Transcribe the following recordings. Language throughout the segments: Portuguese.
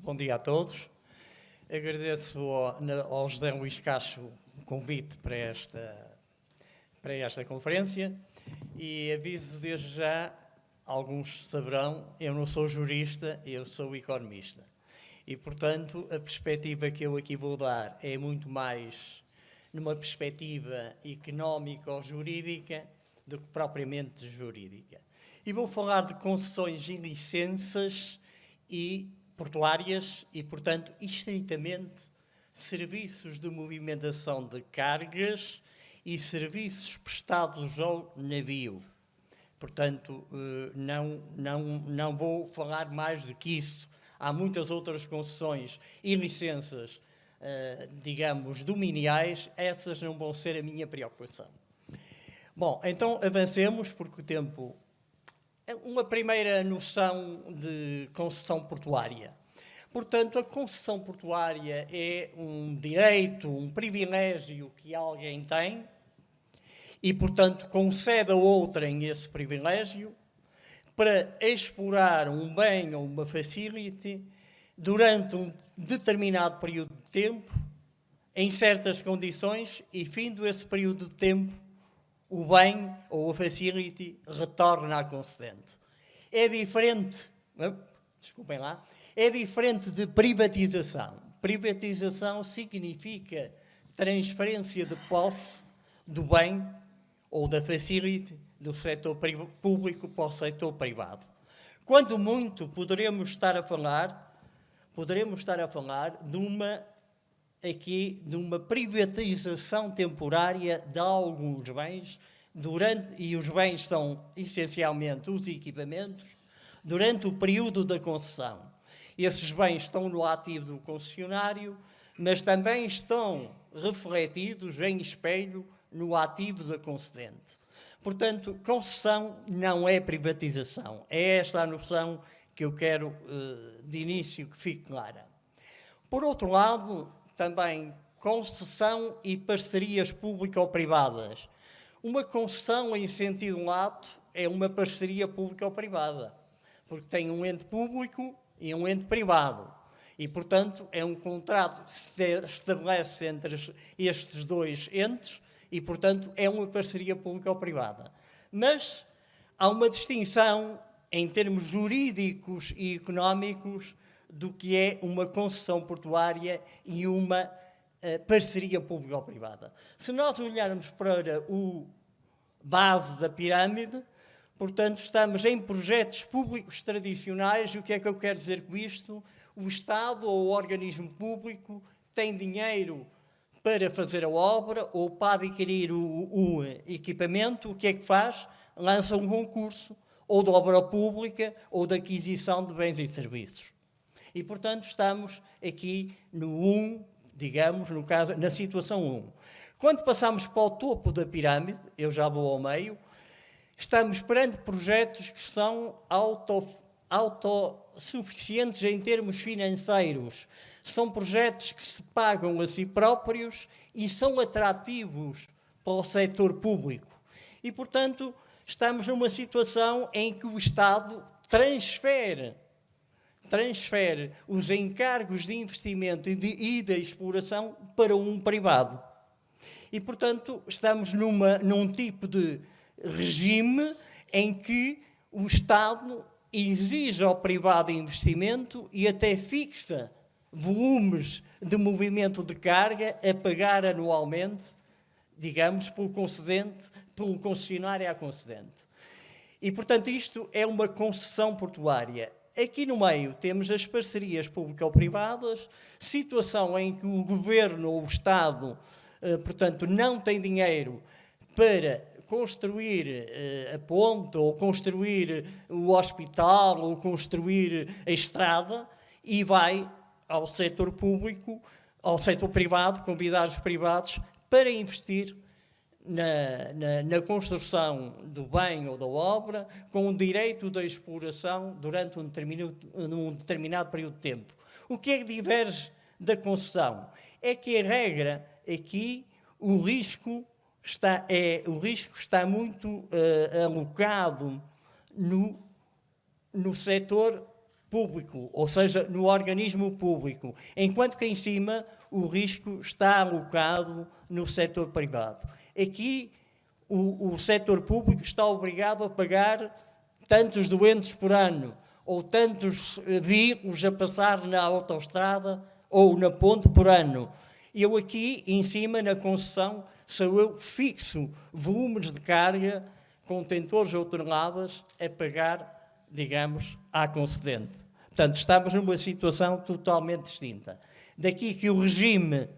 Bom dia a todos. Agradeço ao José Luís Cacho o convite para esta conferência e aviso desde já, alguns saberão, eu não sou jurista, eu sou economista. E, portanto, a perspectiva que eu aqui vou dar é muito mais numa perspectiva económica ou jurídica do que propriamente jurídica. E vou falar de concessões e licenças portuárias e, portanto, estritamente, serviços de movimentação de cargas e serviços prestados ao navio. Portanto, não vou falar mais do que isso. Há muitas outras concessões e licenças, digamos, dominiais. Essas não vão ser a minha preocupação. Bom, então avancemos, porque o tempo... Uma primeira noção de concessão portuária. Portanto, a concessão portuária é um direito, um privilégio que alguém tem e, portanto, concede a outrem esse privilégio para explorar um bem ou uma facility durante um determinado período de tempo, em certas condições, e, findo esse período de tempo, o bem ou a facility retorna à concedente. É diferente, desculpem lá, é diferente de privatização. Privatização significa transferência de posse do bem ou da facility do setor público para o setor privado. Quando muito, poderemos estar a falar de uma privatização temporária de alguns bens, e os bens são essencialmente os equipamentos, durante o período da concessão. Esses bens estão no ativo do concessionário, mas também estão refletidos em espelho no ativo da concedente. Portanto, concessão não é privatização. É esta a noção que eu quero, de início, que fique clara. Por outro lado, também concessão e parcerias público-privadas. Uma concessão, em sentido lato, é uma parceria público-privada, porque tem um ente público e um ente privado. E, portanto, é um contrato que se estabelece entre estes dois entes e, portanto, é uma parceria público-privada. Mas há uma distinção, em termos jurídicos e económicos, do que é uma concessão portuária e uma parceria público-privada. Se nós olharmos para o base da pirâmide, portanto, estamos em projetos públicos tradicionais. E o que é que eu quero dizer com isto? O Estado ou o organismo público tem dinheiro para fazer a obra ou para adquirir o equipamento. O que é que faz? Lança um concurso, ou de obra pública, ou de aquisição de bens e serviços. E, portanto, estamos aqui no 1, digamos, no caso, na situação 1. Quando passamos para o topo da pirâmide, eu já vou ao meio, estamos perante projetos que são autossuficientes em termos financeiros. São projetos que se pagam a si próprios e são atrativos para o setor público. E, portanto, estamos numa situação em que o Estado transfere os encargos de investimento e de exploração para um privado. E, portanto, estamos num tipo de regime em que o Estado exige ao privado investimento e até fixa volumes de movimento de carga a pagar anualmente, digamos, pelo concessionário à concedente. E, portanto, isto é uma concessão portuária. Aqui no meio temos as parcerias público-privadas, situação em que o Governo ou o Estado, portanto, não tem dinheiro para construir a ponte, ou construir o hospital, ou construir a estrada, e vai ao setor público, ao setor privado, convidar os privados para investir na construção do bem ou da obra, com o direito da exploração durante um determinado período de tempo. O que é que diverge da concessão? É que, em regra, aqui o risco está muito alocado no setor público, ou seja, no organismo público, enquanto que em cima o risco está alocado no setor privado. Aqui o setor público está obrigado a pagar tantos doentes por ano, ou tantos veículos a passar na autoestrada ou na ponte por ano. Eu aqui, em cima, na concessão, sou eu fixo volumes de carga, contentores ou toneladas, a pagar, digamos, à concedente. Portanto, estamos numa situação totalmente distinta. Daqui que o regime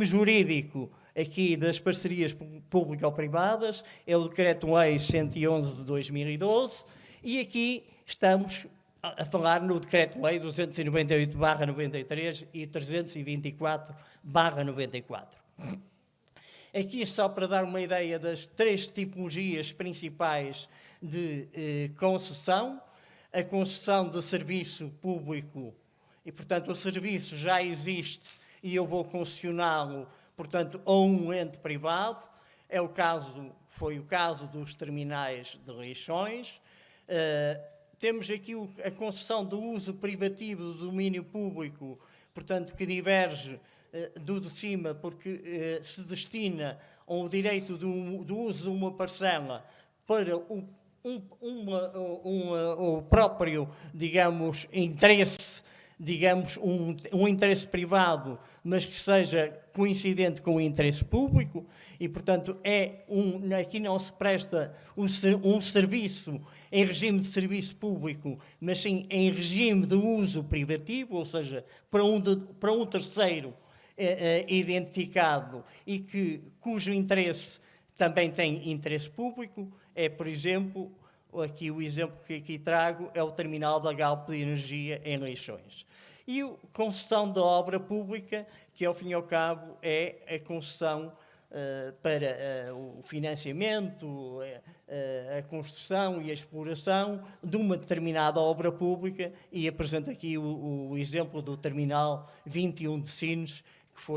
jurídico aqui das parcerias público-privadas é o Decreto-Lei 111 de 2012 e aqui estamos a falar no Decreto-Lei 298/93 e 324/94. Aqui só para dar uma ideia das 3 tipologias principais de concessão. A concessão de serviço público, e portanto o serviço já existe e eu vou concessioná-lo, portanto, a um ente privado. Foi o caso dos terminais de Leixões. Temos aqui a concessão do uso privativo do domínio público, portanto, que diverge do de cima, porque se destina ao direito do uso de uma parcela para o próprio, digamos, interesse, digamos, um interesse privado, mas que seja coincidente com o interesse público, e, portanto, aqui não se presta um serviço em regime de serviço público, mas sim em regime de uso privativo, ou seja, para um terceiro identificado e cujo interesse também tem interesse público. É, por exemplo, aqui o exemplo que aqui trago é o terminal da Galp de Energia em Leixões. E a concessão da obra pública, que ao fim e ao cabo é a concessão para o financiamento, a construção e a exploração de uma determinada obra pública, e apresento aqui o exemplo do terminal 21 de Sines, que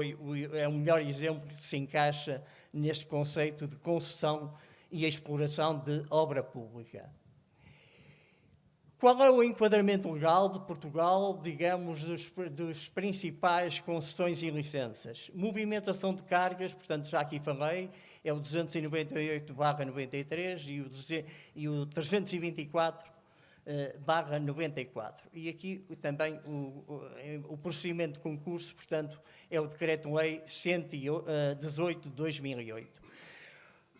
é o melhor exemplo que se encaixa neste conceito de concessão e a exploração de obra pública. Qual é o enquadramento legal de Portugal, digamos, dos principais concessões e licenças? Movimentação de cargas, portanto, já aqui falei, é o 298/93 e o 324/94. E aqui também o procedimento de concurso, portanto, é o Decreto-Lei 118 de 2008.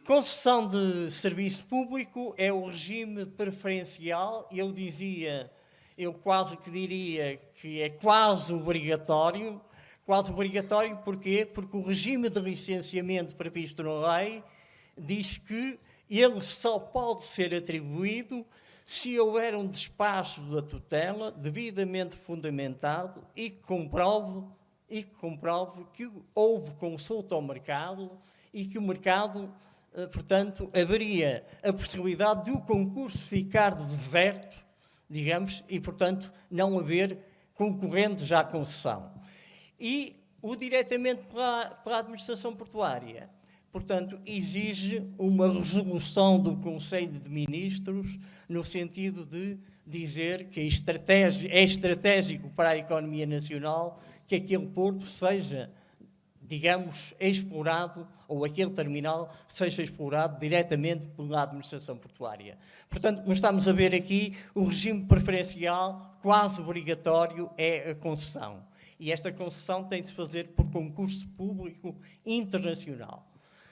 Concessão de serviço público é o regime preferencial. Eu quase que diria que é quase obrigatório. Quase obrigatório porquê? Porque o regime de licenciamento previsto na lei diz que ele só pode ser atribuído se houver um despacho da tutela devidamente fundamentado e que comprove que houve consulta ao mercado e que o mercado, portanto, haveria a possibilidade de o concurso ficar deserto, digamos, e, portanto, não haver concorrentes à concessão. E o diretamente pela administração portuária, portanto, exige uma resolução do Conselho de Ministros no sentido de dizer que é estratégico para a economia nacional que aquele porto seja, digamos, explorado, ou aquele terminal seja explorado diretamente pela administração portuária. Portanto, como estamos a ver aqui, o regime preferencial quase obrigatório é a concessão. E esta concessão tem de se fazer por concurso público internacional.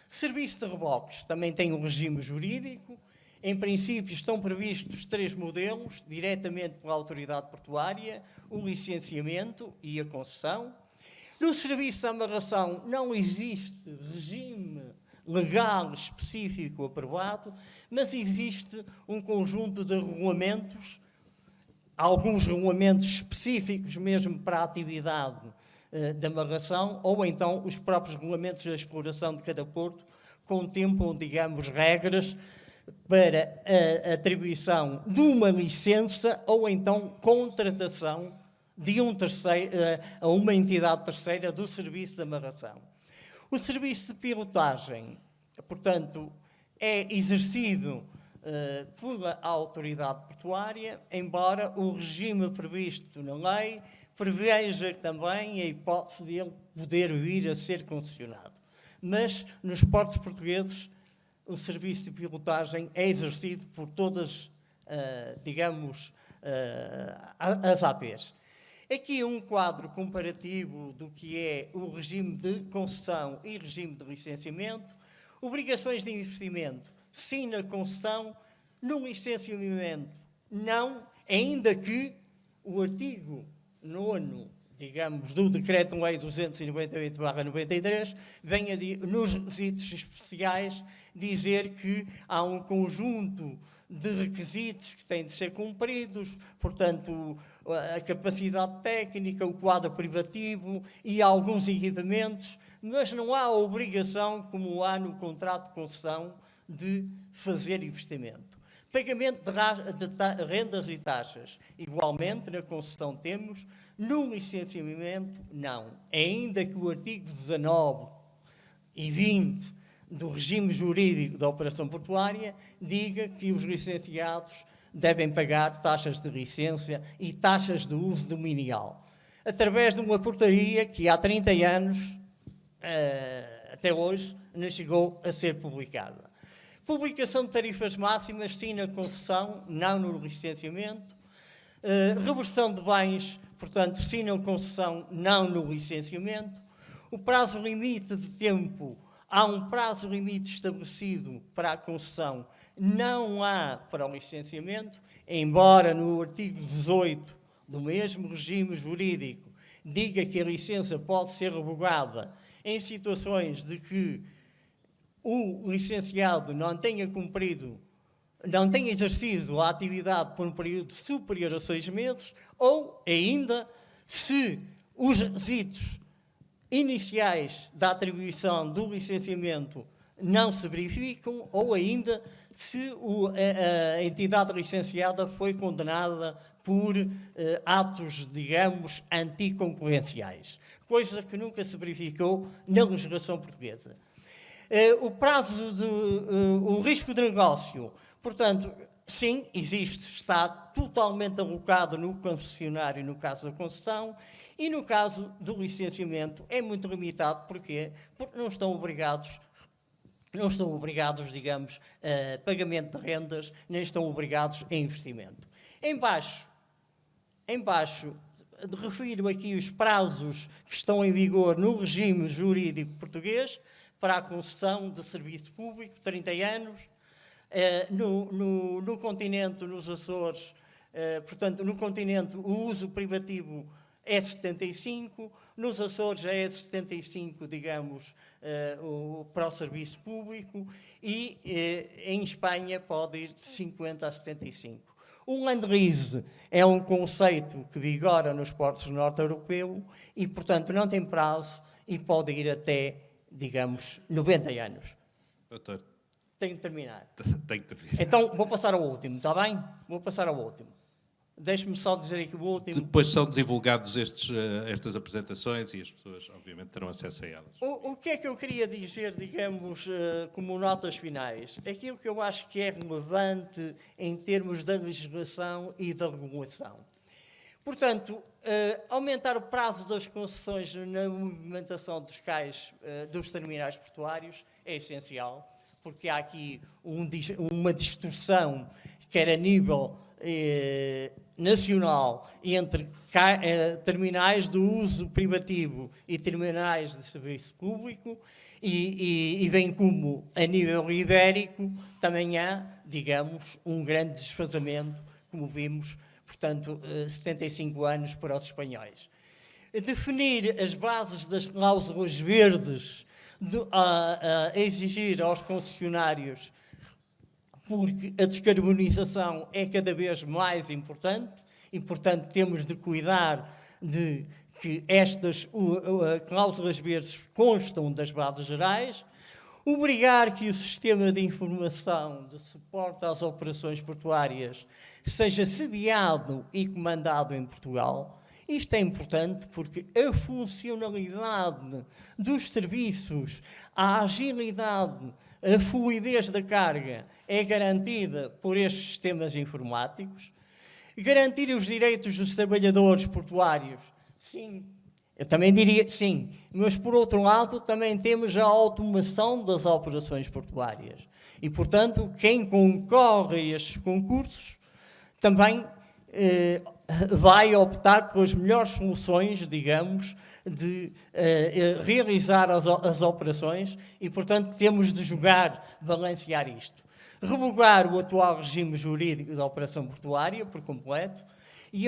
Serviço de reboques também tem um regime jurídico. Em princípio, estão previstos 3 modelos, diretamente pela autoridade portuária: o licenciamento e a concessão. No serviço de amarração não existe regime legal específico aprovado, mas existe um conjunto de regulamentos, alguns regulamentos específicos mesmo para a atividade de amarração, ou então os próprios regulamentos da exploração de cada porto contemplam, digamos, regras para a atribuição de uma licença ou então contratação de um terceiro, a uma entidade terceira do serviço de amarração. O serviço de pilotagem, portanto, é exercido pela autoridade portuária, embora o regime previsto na lei preveja também a hipótese de ele poder vir a ser concessionado. Mas, nos portos portugueses, o serviço de pilotagem é exercido por todas, as APs. Aqui um quadro comparativo do que é o regime de concessão e regime de licenciamento. Obrigações de investimento, sim na concessão, no licenciamento, não, ainda que o artigo 9º, do Decreto-Lei 298/93, venha nos requisitos especiais dizer que há um conjunto de requisitos que têm de ser cumpridos, portanto, a capacidade técnica, o quadro privativo e alguns equipamentos, mas não há obrigação, como há no contrato de concessão, de fazer investimento. Pagamento de rendas e taxas, igualmente na concessão temos, no licenciamento não. Ainda que o artigo 19 e 20 do regime jurídico da operação portuária diga que os licenciados devem pagar taxas de licença e taxas de uso dominial, através de uma portaria que há 30 anos, até hoje, não chegou a ser publicada. Publicação de tarifas máximas, sim na concessão, não no licenciamento. Reversão de bens, portanto, sim na concessão, não no licenciamento. O prazo limite de tempo, há um prazo limite estabelecido para a concessão, não há para o licenciamento, embora no artigo 18 do mesmo regime jurídico diga que a licença pode ser revogada em situações de que o licenciado não tenha exercido a atividade por um período superior a 6 meses, ou ainda se os requisitos iniciais da atribuição do licenciamento não se verificam, ou ainda se a entidade licenciada foi condenada por atos, anticoncorrenciais, coisa que nunca se verificou na legislação portuguesa. O risco de negócio, portanto, sim, existe, está totalmente alocado no concessionário no caso da concessão, e no caso do licenciamento é muito limitado. Porquê? Porque não estão obrigados, a pagamento de rendas, nem estão obrigados a investimento. Em baixo, refiro aqui os prazos que estão em vigor no regime jurídico português para a concessão de serviço público, 30 anos. No continente, nos Açores, portanto, no continente o uso privativo é 75, nos Açores é 75, para o serviço público, e em Espanha pode ir de 50 a 75. O Land Lease é um conceito que vigora nos portos do norte europeu e, portanto, não tem prazo e pode ir até, 90 anos. Doutor. Tenho que terminar. Tenho que terminar. Então, vou passar ao último, está bem? Vou passar ao último. Deixe-me só dizer aqui o último. Depois são divulgados estas apresentações e as pessoas, obviamente, terão acesso a elas. O que é que eu queria dizer, como notas finais? Aquilo que eu acho que é relevante em termos da legislação e da regulação. Portanto, aumentar o prazo das concessões na movimentação dos cais, dos terminais portuários, é essencial, porque há aqui uma distorção, quer a nível nacional, entre terminais de uso privativo e terminais de serviço público, e bem como a nível ibérico também há, um grande desfazamento, como vimos, portanto, 75 anos para os espanhóis. Definir as bases das cláusulas verdes, a exigir aos concessionários, porque a descarbonização é cada vez mais importante e, portanto, temos de cuidar de que estas cláusulas verdes constam das bases gerais, obrigar que o sistema de informação de suporte às operações portuárias seja sediado e comandado em Portugal. Isto é importante porque a funcionalidade dos serviços, a agilidade, a fluidez da carga é garantida por estes sistemas informáticos. Garantir os direitos dos trabalhadores portuários, sim, eu também diria que sim, mas por outro lado também temos a automação das operações portuárias. E, portanto, quem concorre a estes concursos também vai optar pelas melhores soluções, digamos, de realizar as operações e, portanto, temos de balancear isto. Revogar o atual regime jurídico da operação portuária por completo e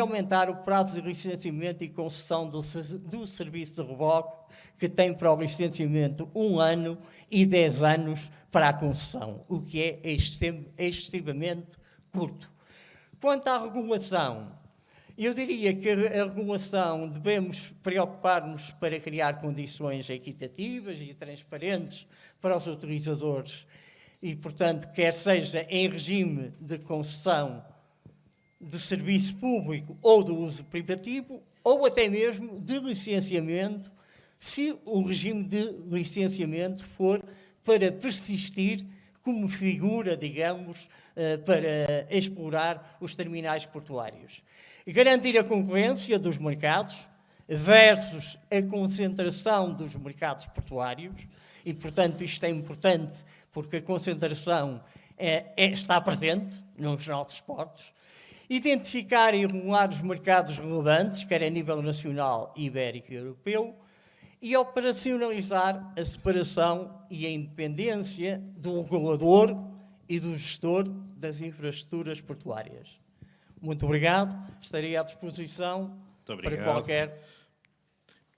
aumentar o prazo de licenciamento e concessão do serviço de reboque, que tem para o licenciamento 1 ano e 10 anos para a concessão, o que é excessivamente curto. Quanto à regulação, eu diria que a regulação devemos preocupar-nos para criar condições equitativas e transparentes para os utilizadores e, portanto, quer seja em regime de concessão de serviço público ou do uso privativo, ou até mesmo de licenciamento, se o regime de licenciamento for para persistir como figura, digamos, para explorar os terminais portuários. Garantir a concorrência dos mercados versus a concentração dos mercados portuários, e, portanto, isto é importante porque a concentração está presente nos nossos portos. Identificar e regular os mercados relevantes, quer a nível nacional, ibérico e europeu, e operacionalizar a separação e a independência do regulador e do gestor das infraestruturas portuárias. Muito obrigado, estarei à disposição para qualquer